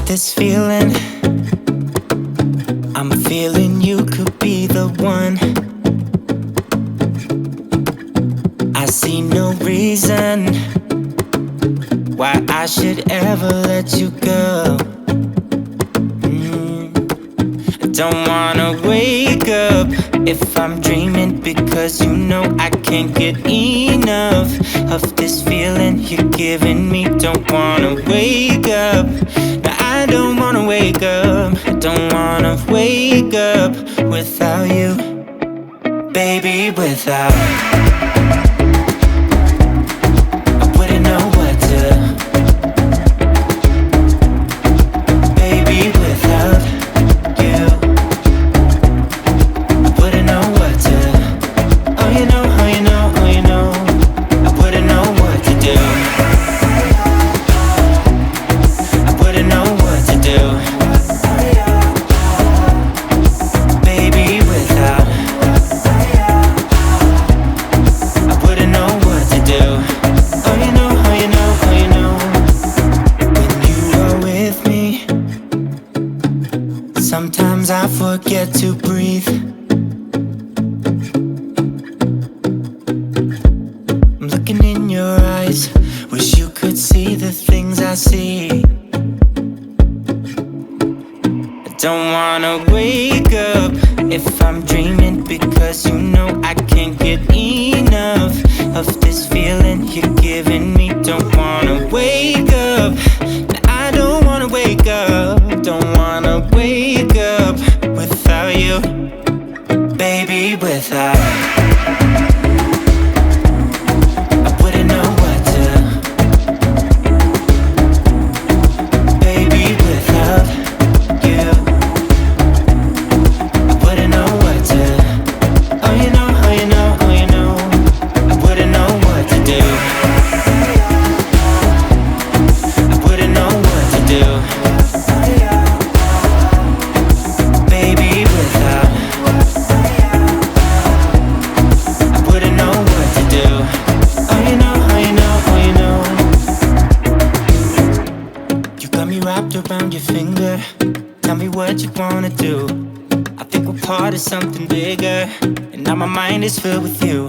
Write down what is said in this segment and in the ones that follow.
This feeling, I'm feeling you could be the one. I see no reason why I should ever let you go. I don't wanna wake up if I'm dreaming, because you know I can't get enough of this feeling you're giving me. Don't wanna wake up. I don't wanna wake up, I don't wanna wake up without you, baby, without. I wouldn't know what to, baby, without you. I wouldn't know what to, oh you know, oh you know, oh you know. I wouldn't know what to do. I wouldn't know what to do, baby, without. I wouldn't know what to do. Oh you know, oh you know, oh you know. When you are with me, sometimes I forget to breathe. I'm looking in your eyes, wish you could see the things I see. Don't wanna wake up if I'm dreaming, because you know I can't get enough of this feeling you're giving me. Don't wanna wake up, I don't wanna wake up. Don't wanna wake up without you, baby, without. I wouldn't know what to, baby, without you. Around your finger, tell me what you wanna do. I think we're part of something bigger, and now my mind is filled with you.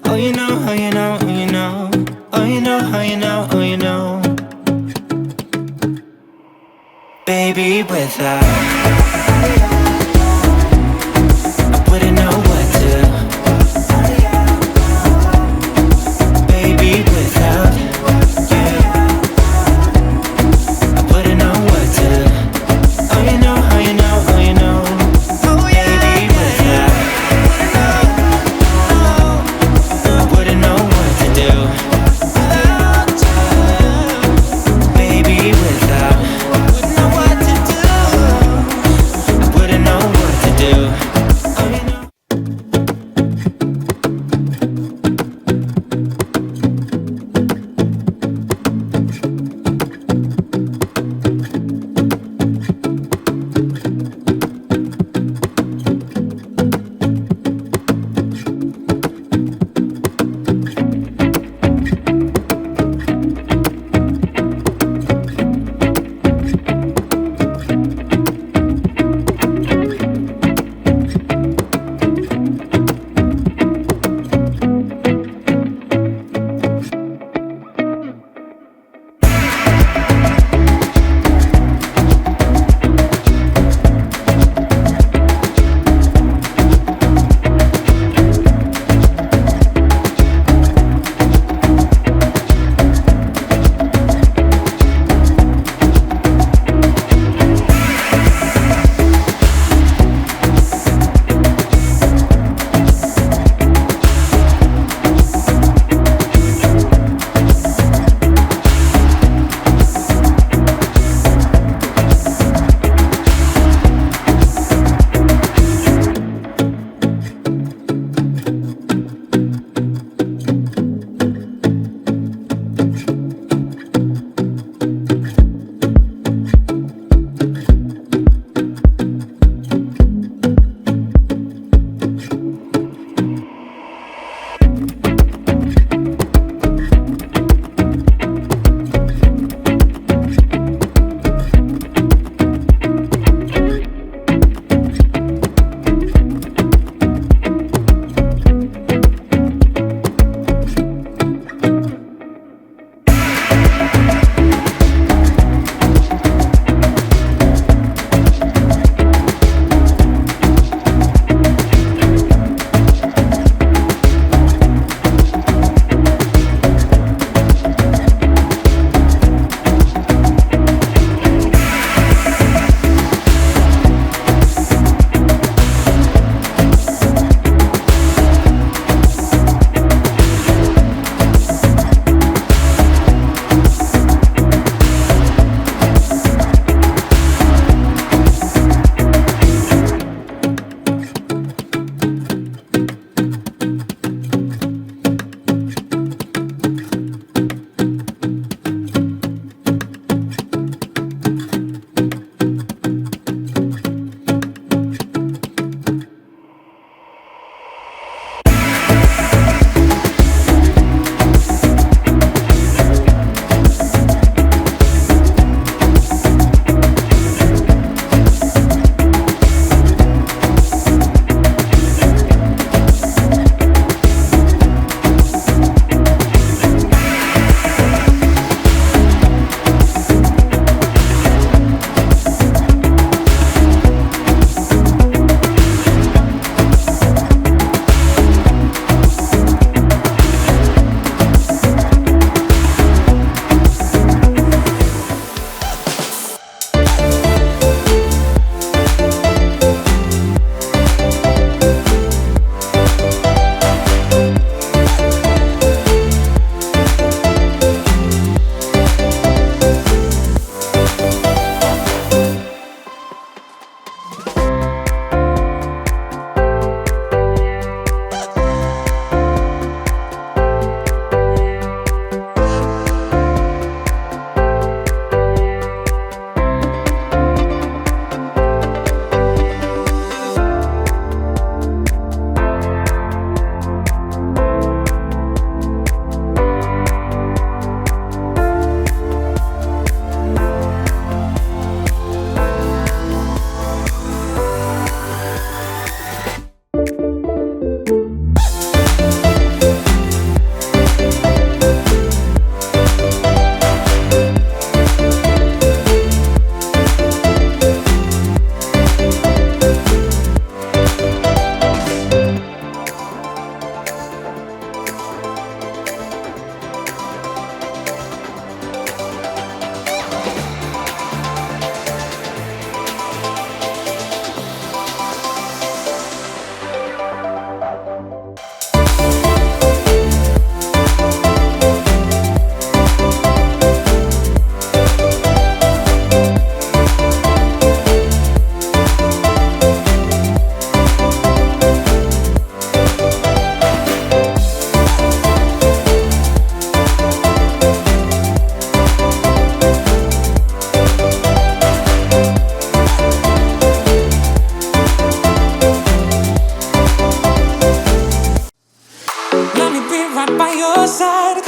Oh you know, oh you know, oh you know. Oh you know, oh you know, oh you know. Baby, without. I wouldn't know what to, baby, without you. I wouldn't know what to, oh you know, oh you know, oh you know. Baby, without. I wouldn't know what to do, baby, without. I wouldn't know what to do.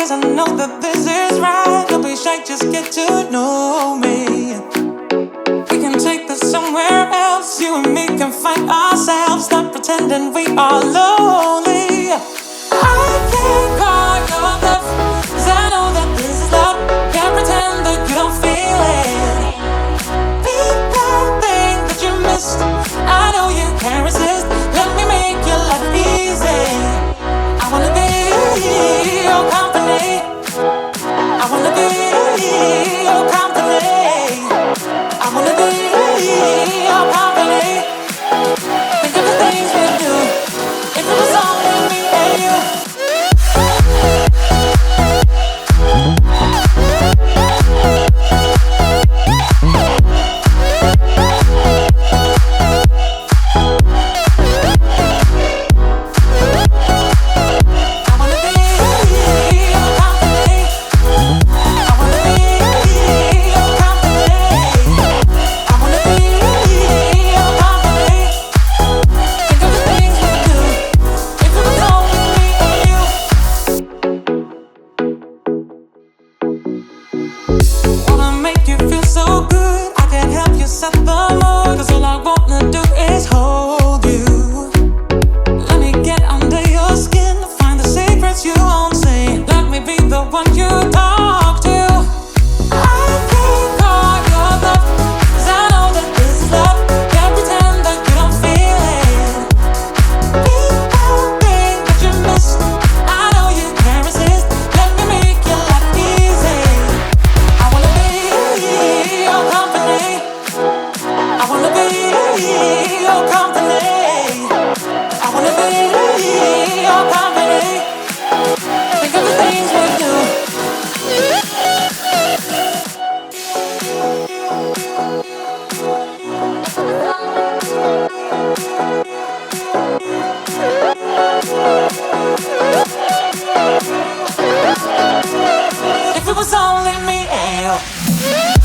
'cause I know that this is right. Don't be shy, just get to know me. We can take this somewhere else. You and me can find ourselves. Stop pretending we are lonely. I can't call your bluff, 'cause I know that this is love. Can't pretend that you don't feel it. People think that you missed. I know you can't resist. Let me make your life easy. I wanna be your company. I wanna be your company. I wanna be your company. Think of the things we do. If it was only me and you. If it was only me and you.